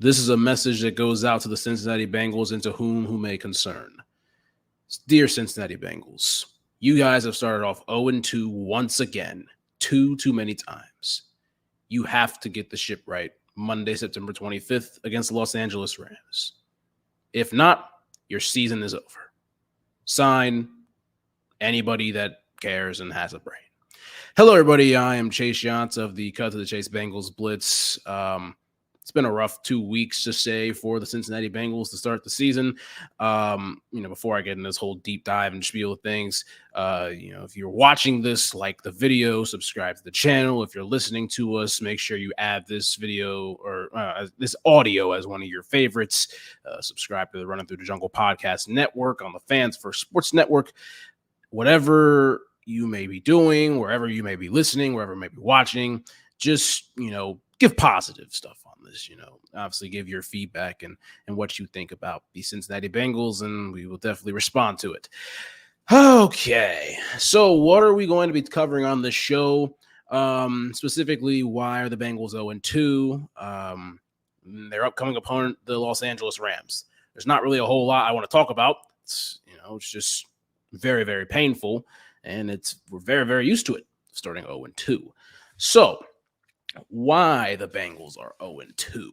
This is a message that goes out to the Cincinnati Bengals and to whom may concern. Dear Cincinnati Bengals, you guys have started off 0-2 once again, too many times. You have to get the ship right Monday, September 25th against the Los Angeles Rams. If not, your season is over. Sign anybody that cares and has a brain. Hello, everybody. I am Chase Younts of the Cut to the Chase Bengals Blitz. It's been a rough 2 weeks to say for the Cincinnati Bengals to start the season. Before I get in this whole deep dive and spiel of things, if you're watching this, like the video, subscribe to the channel. If you're listening to us, make sure you add this video or this audio as one of your favorites. Subscribe to the Running Through the Jungle podcast network on the Fans First Sports Network. Whatever you may be doing, wherever you may be listening, wherever you may be watching, just, give positive stuff on this, obviously give your feedback and what you think about the Cincinnati Bengals, and we will definitely respond to it. Okay, so what are we going to be covering on this show? Specifically, why are the Bengals 0-2? Their upcoming opponent, the Los Angeles Rams. There's not really a whole lot I want to talk about. It's just very, very painful, and we're very, very used to it starting 0-2. So, why the Bengals are 0-2?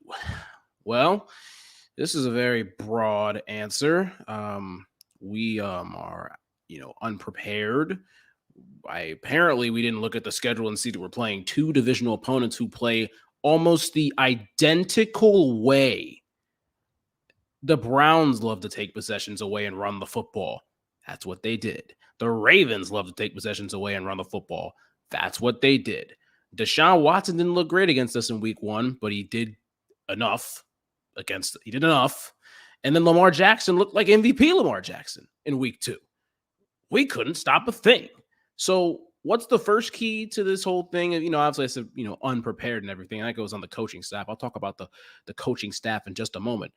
Well, this is a very broad answer. We are, unprepared. Apparently, we didn't look at the schedule and see that we're playing two divisional opponents who play almost the identical way. The Browns love to take possessions away and run the football. That's what they did. The Ravens love to take possessions away and run the football. That's what they did. Deshaun Watson didn't look great against us in week 1, but he did enough. And then Lamar Jackson looked like MVP Lamar Jackson in week 2. We couldn't stop a thing. So what's the first key to this whole thing? Obviously I said, unprepared and everything. That goes on the coaching staff. I'll talk about the coaching staff in just a moment.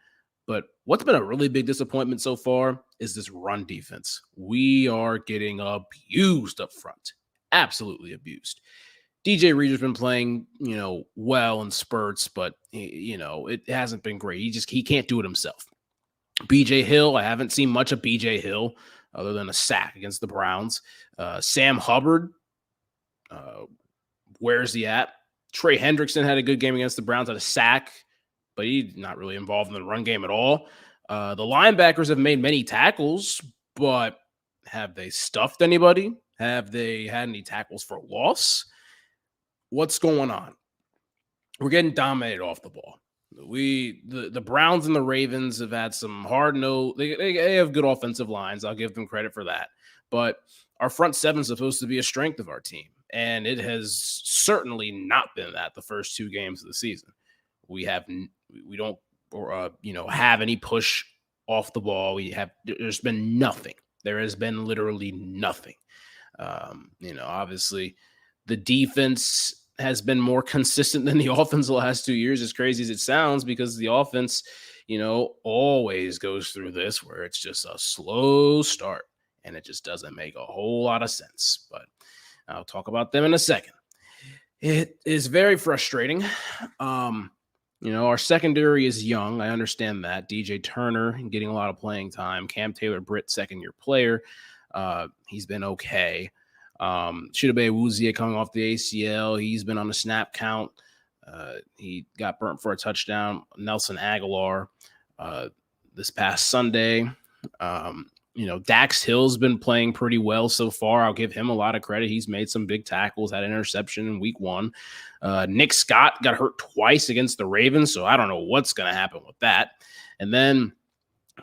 But what's been a really big disappointment so far is this run defense. We are getting abused up front. Absolutely abused. DJ Reader's been playing, well in spurts, but, it hasn't been great. He can't do it himself. BJ Hill, I haven't seen much of BJ Hill other than a sack against the Browns. Sam Hubbard, where's he at? Trey Hendrickson had a good game against the Browns, had a sack, but he's not really involved in the run game at all. The linebackers have made many tackles, but have they stuffed anybody? Have they had any tackles for loss? What's going on? We're getting dominated off the ball. The Browns and the Ravens have had some hard no. They have good offensive lines. I'll give them credit for that. But our front seven is supposed to be a strength of our team, and it has certainly not been that the first 2 games of the season. We don't have any push off the ball. There's been nothing. There has been literally nothing. Obviously the defense has been more consistent than the offense the last 2 years, as crazy as it sounds, because the offense, always goes through this where it's just a slow start and it just doesn't make a whole lot of sense. But I'll talk about them in a second. It is very frustrating. Our secondary is young. I understand that. DJ Turner getting a lot of playing time. Cam Taylor-Britt, second-year player. He's been okay. Chidobe Awuzie coming off the ACL. He's been on the snap count. He got burnt for a touchdown. Nelson Aguilar this past Sunday. Dax Hill's been playing pretty well so far. I'll give him a lot of credit. He's made some big tackles, had an interception in week 1. Nick Scott got hurt twice against the Ravens, so I don't know what's going to happen with that. And then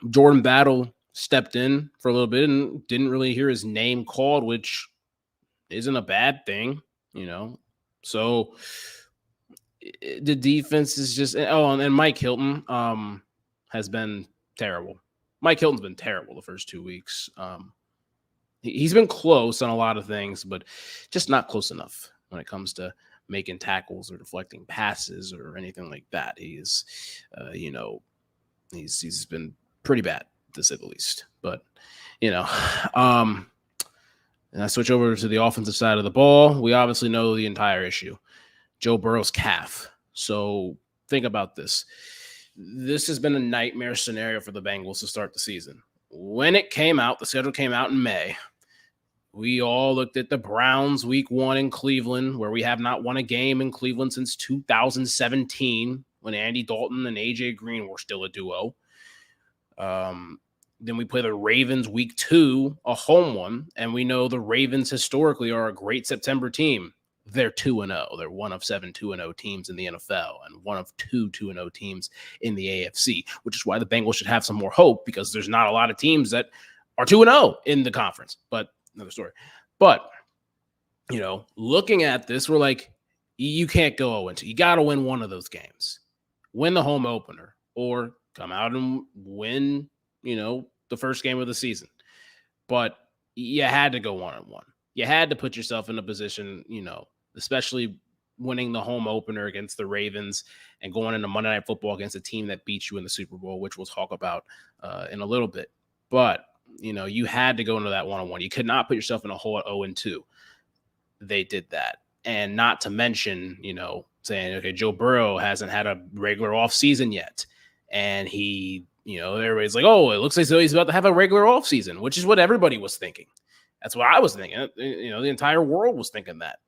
Jordan Battle stepped in for a little bit and didn't really hear his name called, which isn't a bad thing, So the defense is just – and Mike Hilton has been terrible. Mike Hilton's been terrible the first 2 weeks. He's been close on a lot of things, but just not close enough when it comes to making tackles or deflecting passes or anything like that. He's been pretty bad, to say the least. But, and I switch over to the offensive side of the ball. We obviously know the entire issue. Joe Burrow's calf. So think about this. This has been a nightmare scenario for the Bengals to start the season. When it came out, the schedule came out in May. We all looked at the Browns week 1 in Cleveland, where we have not won a game in Cleveland since 2017, when Andy Dalton and AJ Green were still a duo. Then we play the Ravens week 2, a home one, and we know the Ravens historically are a great September team. They're 2-0. They're one of 7 2-0 teams in the NFL and one of 2 2-0 teams in the AFC, which is why the Bengals should have some more hope, because there's not a lot of teams that are 2-0 in the conference. But another story. But, looking at this, we're like, you can't go 0-2. You got to win one of those games. Win the home opener or come out and win, the first game of the season. But you had to go 1-1. You had to put yourself in a position, especially winning the home opener against the Ravens and going into Monday Night Football against a team that beat you in the Super Bowl, which we'll talk about in a little bit. But, you had to go into that 1-1. You could not put yourself in a hole at 0-2. They did that. And not to mention, saying, okay, Joe Burrow hasn't had a regular offseason yet. And he, everybody's like, oh, it looks like he's about to have a regular offseason, which is what everybody was thinking. That's what I was thinking. The entire world was thinking that.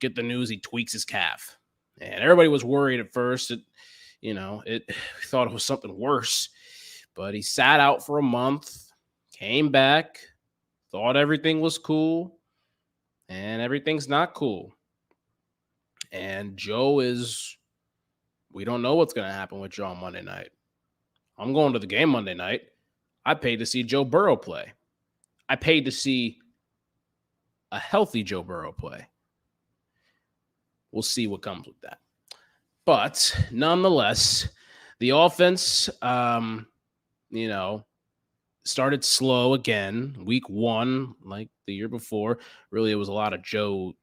Get the news he tweaks his calf. And everybody was worried at first. Thought it was something worse. But he sat out for a month, came back, thought everything was cool, and everything's not cool. And we don't know what's going to happen with Joe on Monday night. I'm going to the game Monday night. I paid to see Joe Burrow play. I paid to see a healthy Joe Burrow play. We'll see what comes with that. But nonetheless, the offense, started slow again. Week 1, like the year before, really it was a lot of Joe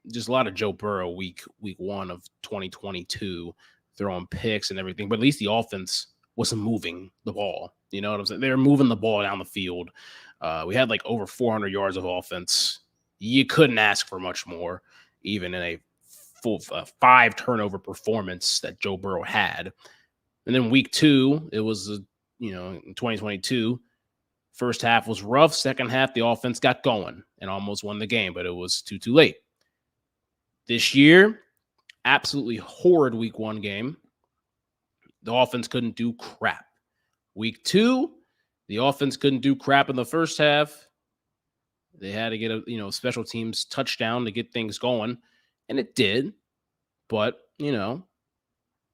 Burrow week 1 of 2022, throwing picks and everything. But at least the offense wasn't moving the ball. You know what I'm saying? They were moving the ball down the field. We had like over 400 yards of offense. You couldn't ask for much more, even in a full 5 turnover performance that Joe Burrow had. And then week 2, it was, in 2022, first half was rough. Second half, the offense got going and almost won the game, but it was too late. This year, absolutely horrid week 1 game. The offense couldn't do crap. Week 2, the offense couldn't do crap in the first half. They had to get a special teams touchdown to get things going, and it did. But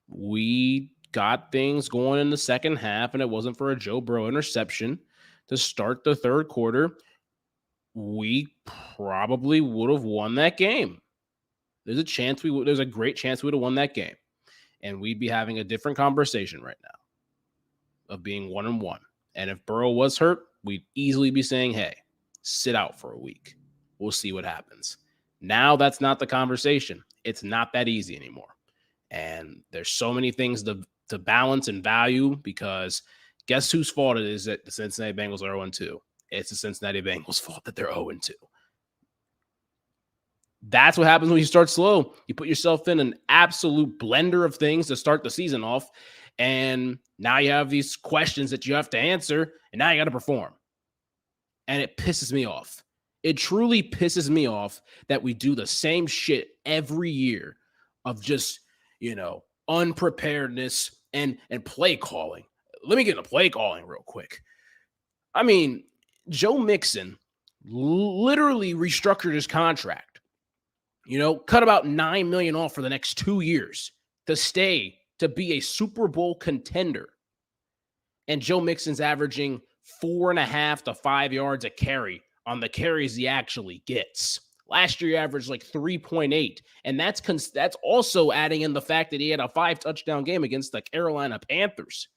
we got things going in the second half, and it wasn't for a Joe Burrow interception to start the third quarter, we probably would have won that game. There's a great chance we would have won that game, and we'd be having a different conversation right now of being 1-1. And if Burrow was hurt, we'd easily be saying, hey, sit out for a week. We'll see what happens. Now that's not the conversation. It's not that easy anymore. And there's so many things to balance and value, because guess whose fault it is that the Cincinnati Bengals are 0-2? It's the Cincinnati Bengals' fault that they're 0-2. That's what happens when you start slow. You put yourself in an absolute blender of things to start the season off, and now you have these questions that you have to answer, and now you got to perform. And it pisses me off. It truly pisses me off that we do the same shit every year of just, unpreparedness and play calling. Let me get into play calling real quick. I mean, Joe Mixon literally restructured his contract. Cut about $9 million off for the next 2 years to be a Super Bowl contender. And Joe Mixon's averaging 4.5 to 5 yards a carry on the carries he actually gets. Last year, he averaged like 3.8. And that's also adding in the fact that he had a 5-touchdown game against the Carolina Panthers.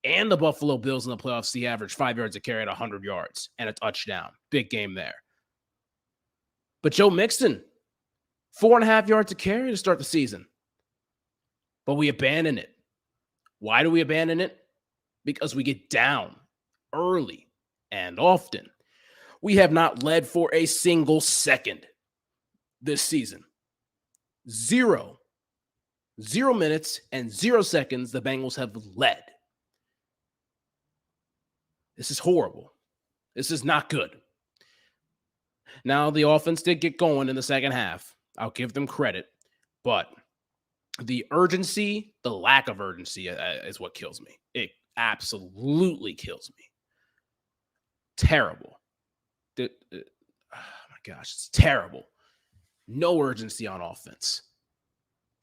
And the Buffalo Bills in the playoffs, he averaged 5 yards a carry at 100 yards and a touchdown. Big game there. But Joe Mixon, 4.5 yards a carry to start the season. But we abandon it. Why do we abandon it? Because we get down early and often. We have not led for a single second this season. 0. 0 minutes and 0 seconds the Bengals have led. This is horrible. This is not good. Now, the offense did get going in the second half. I'll give them credit. But the urgency, the lack of urgency is what kills me. It absolutely kills me. Terrible. Oh, my gosh, it's terrible. No urgency on offense.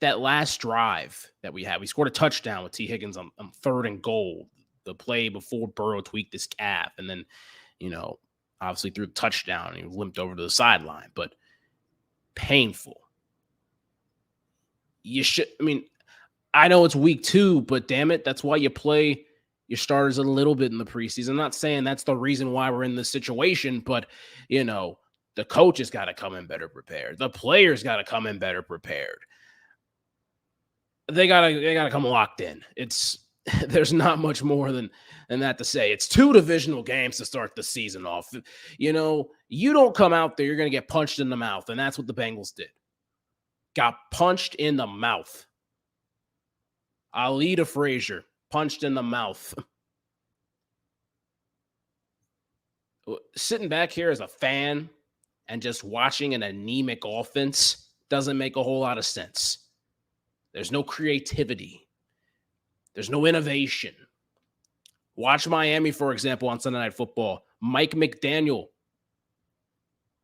That last drive that we had, we scored a touchdown with T. Higgins on 3rd and goal. The play before Burrow tweaked his calf. And then, obviously threw the touchdown and he limped over to the sideline. But painful. I know it's week 2, but damn it, that's why you play your starters a little bit in the preseason. I'm not saying that's the reason why we're in this situation, but, the coach has got to come in better prepared. The players got to come in better prepared. They gotta come locked in. There's not much more than that to say. It's 2 divisional games to start the season off. You don't come out there, you're going to get punched in the mouth, and that's what the Bengals did. Got punched in the mouth. Alida Frazier, punched in the mouth. Sitting back here as a fan and just watching an anemic offense doesn't make a whole lot of sense. There's no creativity. There's no innovation. Watch Miami, for example, on Sunday Night Football. Mike McDaniel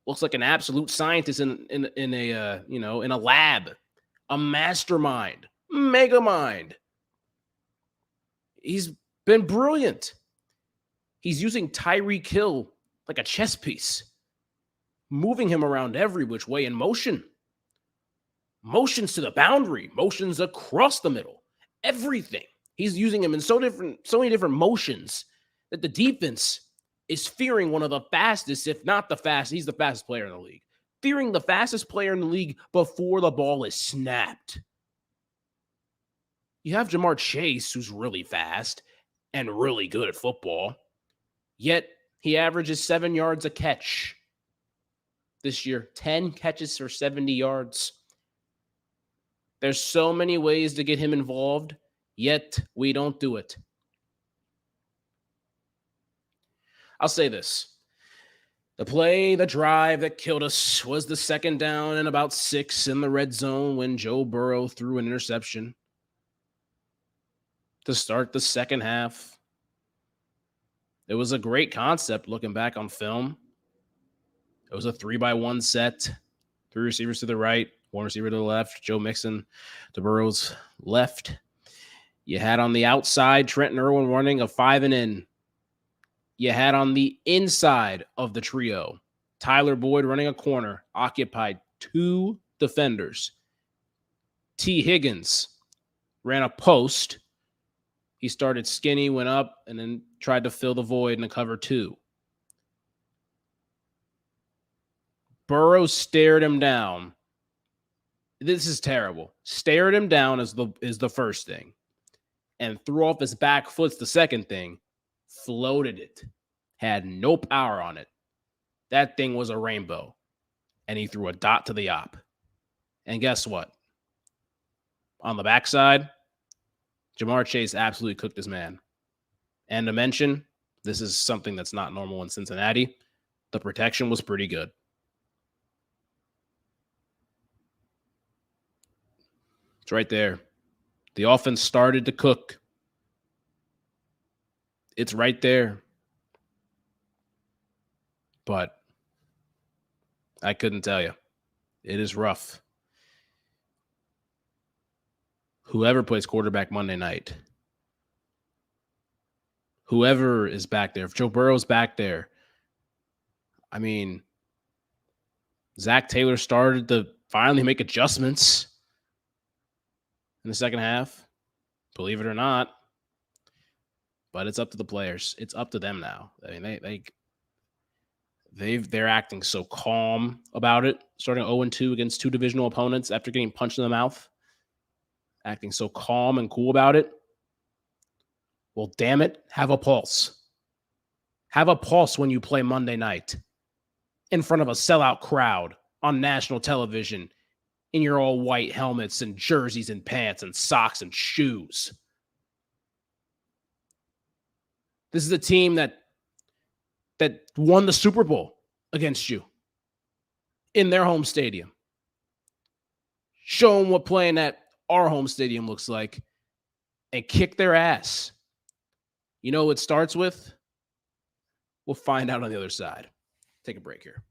looks like an absolute scientist in a lab, a mastermind, mega mind. He's been brilliant. He's using Tyreek Hill like a chess piece, moving him around every which way in motion. Motions to the boundary, motions across the middle, everything. He's using him in so many different motions that the defense is fearing one of the fastest, if not the fastest. He's the fastest player in the league. Fearing the fastest player in the league before the ball is snapped. You have Jamar Chase, who's really fast and really good at football, yet he averages 7 yards a catch this year. 10 catches for 70 yards. There's so many ways to get him involved, yet we don't do it. I'll say this. The drive that killed us was the 2nd down and about 6 in the red zone when Joe Burrow threw an interception to start the second half. It was a great concept looking back on film. It was a 3-by-1 set. 3 receivers to the right, 1 receiver to the left, Joe Mixon to Burrow's left. You had on the outside Trenton Irwin running a 5 and in. You had on the inside of the trio Tyler Boyd running a corner, occupied 2 defenders. T. Higgins ran a post. He started skinny, went up, and then tried to fill the void in a cover 2. Burrow stared him down. This is terrible. Stared him down is the first thing. And threw off his back foot's the second thing. Floated it. Had no power on it. That thing was a rainbow. And he threw a dot to the op. And guess what? On the backside, Jamar Chase absolutely cooked his man. And to mention, this is something that's not normal in Cincinnati. The protection was pretty good. It's right there. The offense started to cook. It's right there. But I couldn't tell you. It is rough. Whoever plays quarterback Monday night, whoever is back there, if Joe Burrow's back there, I mean, Zach Taylor started to finally make adjustments in the second half, believe it or not. But it's up to the players. It's up to them now. I mean, they're acting so calm about it, starting 0-2 against 2 divisional opponents after getting punched in the mouth. Acting so calm and cool about it. Well, damn it, have a pulse. Have a pulse when you play Monday night in front of a sellout crowd on national television in your all white helmets and jerseys and pants and socks and shoes. This is a team that won the Super Bowl against you in their home stadium. Show them what playing at our home stadium looks like and kick their ass. You know what it starts with? We'll find out on the other side. Take a break here.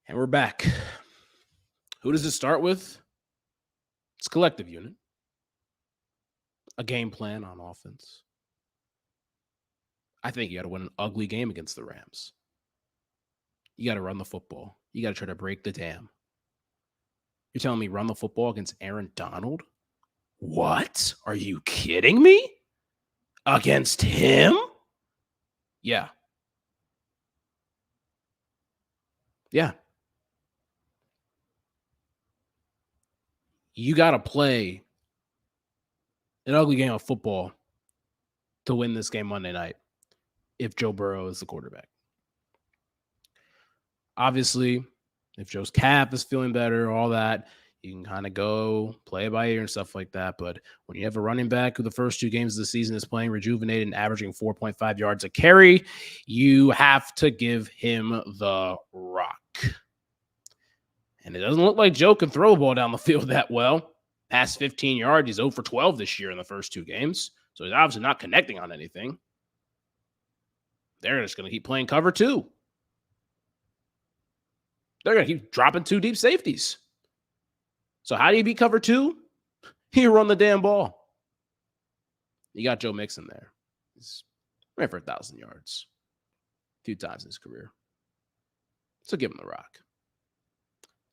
And we're back. Who does it start with? It's collective unit. A game plan on offense. I think you got to win an ugly game against the Rams. You got to run the football. You got to try to break the dam. You're telling me run the football against Aaron Donald? What? Are you kidding me? Against him? Yeah. Yeah. You got to play an ugly game of football to win this game Monday night if Joe Burrow is the quarterback. Obviously, if Joe's cap is feeling better, all that, you can kind of go play it by ear and stuff like that. But when you have a running back who the first 2 games of the season is playing rejuvenated and averaging 4.5 yards a carry, you have to give him the rock. And it doesn't look like Joe can throw a ball down the field that well. Past 15 yards, he's 0 for 12 this year in the first 2 games. So he's obviously not connecting on anything. They're just going to keep playing cover 2. They're going to keep dropping 2 deep safeties. So how do you beat cover 2? You run the damn ball. You got Joe Mixon there. He's ran for 1,000 yards a few times in his career. So give him the rock.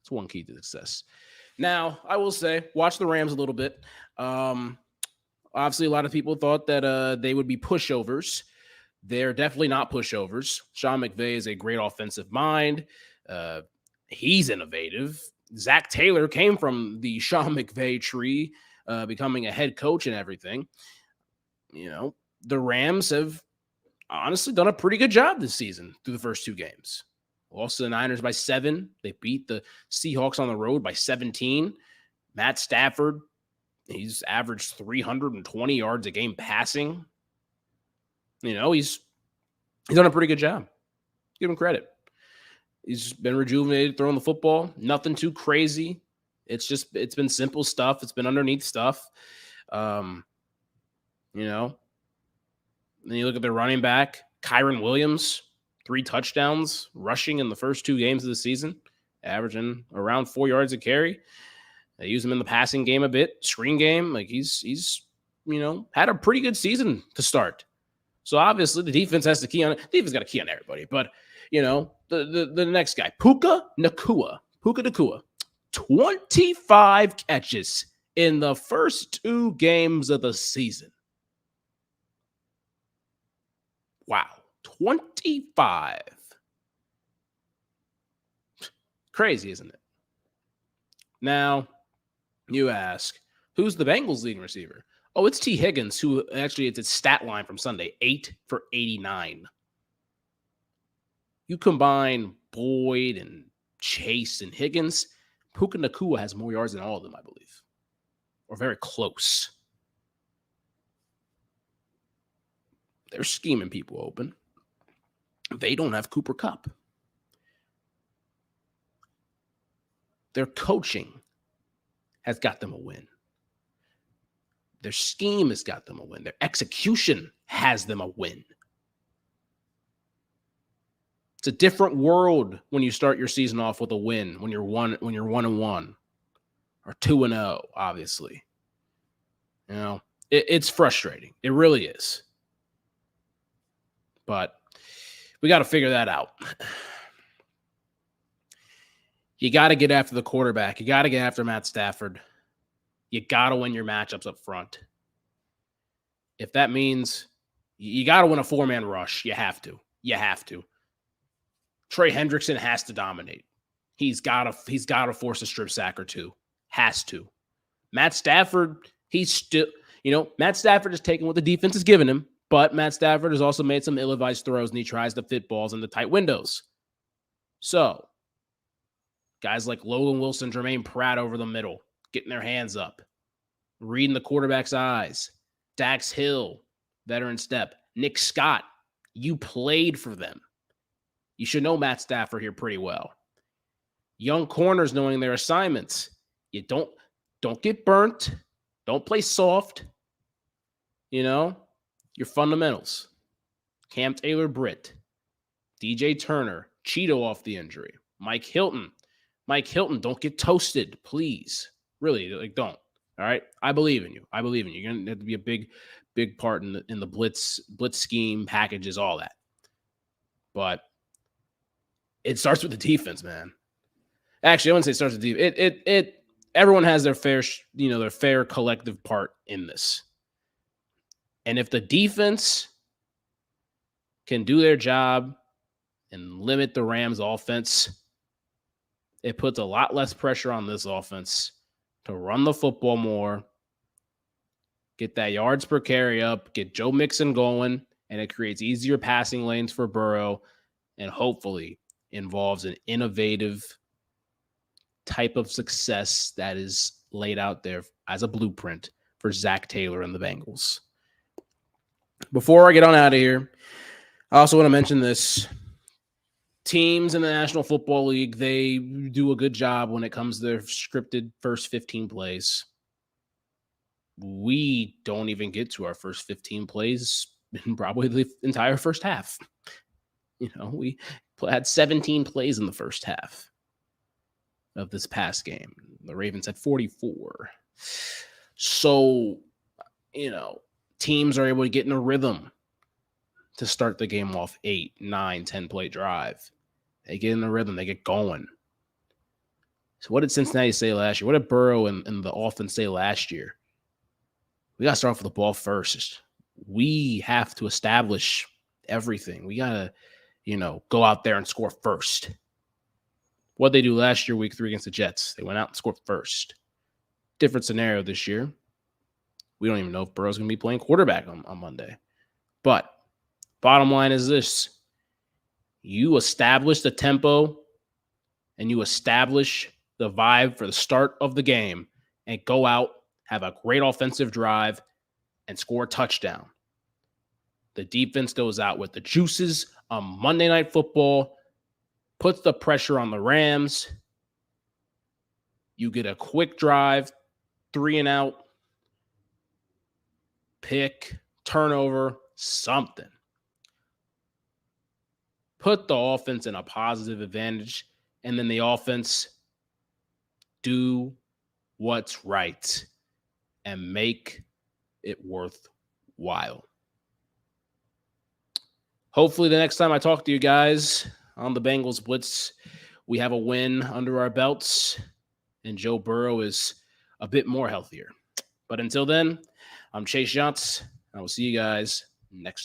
It's one key to success. Now, I will say, watch the Rams a little bit. Obviously, a lot of people thought that they would be pushovers. They're definitely not pushovers. Sean McVay is a great offensive mind. He's innovative. Zach Taylor came from the Sean McVay tree, becoming a head coach and everything. You know, the Rams have honestly done a pretty good job this season through the first 2 games. Lost to the Niners by 7. They beat the Seahawks on the road by 17. Matt Stafford, he's averaged 320 yards a game passing. You know, he's done a pretty good job. Give him credit. He's been rejuvenated throwing the football. Nothing too crazy. It's been simple stuff. It's been underneath stuff. You know, then you look at their running back, Kyron Williams, 3 touchdowns rushing in the first 2 games of the season, averaging around 4 yards a carry. They use him in the passing game a bit, screen game. Like he's you know, had a pretty good season to start. So obviously the defense has to key on it. The defense got to key on everybody, but you know, the next guy, Puka Nacua, 25 catches in the first 2 games of the season. Wow, 25. Crazy, isn't it? Now, you ask, who's the Bengals leading receiver? Oh, it's T. Higgins, who actually it's a stat line from Sunday, 8 for 89. You combine Boyd and Chase and Higgins, Puka Nacua has more yards than all of them, I believe, or very close. They're scheming people open. They don't have Cooper Kupp. Their coaching has got them a win. Their scheme has got them a win. Their execution has them a win. It's a different world when you start your season off with a win, when you're 1-1 or 2-0, obviously. You know, it's frustrating. It really is. But we got to figure that out. You got to get after the quarterback. You got to get after Matt Stafford. You got to win your matchups up front. If that means you got to win a 4-man rush, you have to. You have to. Trey Hendrickson has to dominate. He's got to force a strip sack or 2. Has to. Matt Stafford, he's still, you know, Matt Stafford is taking what the defense is giving him, But Matt Stafford has also made some ill-advised throws, and he tries to fit balls into tight windows. So, guys like Logan Wilson, Jermaine Pratt over the middle, getting their hands up, reading the quarterback's eyes. Dax Hill, veteran step. Nick Scott, you played for them. You should know Matt Stafford here pretty well. Young corners knowing their assignments. You don't get burnt. Don't play soft. Your fundamentals. Cam Taylor-Britt, DJ Turner, Cheeto off the injury. Mike Hilton, don't get toasted, please. Really, don't. All right, I believe in you. You're gonna have to be a big part in the blitz scheme, packages, all that. But it starts with the defense, man. Actually, I wouldn't say it starts with the defense. Everyone has their fair collective part in this. And if the defense can do their job and limit the Rams' offense, it puts a lot less pressure on this offense to run the football more, get that yards per carry up, get Joe Mixon going, and it creates easier passing lanes for Burrow, and hopefully involves an innovative type of success that is laid out there as a blueprint for Zach Taylor and the Bengals. Before I get on out of here, I also want to mention this. Teams in the National Football League, they do a good job when it comes to their scripted first 15 plays. We don't even get to our first 15 plays in probably the entire first half. We had 17 plays in the first half of this past game. The Ravens had 44. So, teams are able to get in a rhythm to start the game off 8, 9, 10-play drive. They get in the rhythm. They get going. So what did Cincinnati say last year? What did Burrow and the offense say last year? We got to start off with the ball first. We have to establish everything. We got to, go out there and score first. What they do last year, week 3 against the Jets, they went out and scored first. Different scenario this year. We don't even know if Burrow's going to be playing quarterback on Monday. But bottom line is this. You establish the tempo and you establish the vibe for the start of the game and go out, have a great offensive drive, and score a touchdown. The defense goes out with the juices on Monday Night Football, puts the pressure on the Rams. You get a quick drive, 3 and out, pick, turnover, something. Put the offense in a positive advantage, and then the offense do what's right and make it worthwhile. Hopefully the next time I talk to you guys on the Bengals Blitz, we have a win under our belts and Joe Burrow is a bit more healthier. But until then, I'm Chase Younts. I will see you guys next time.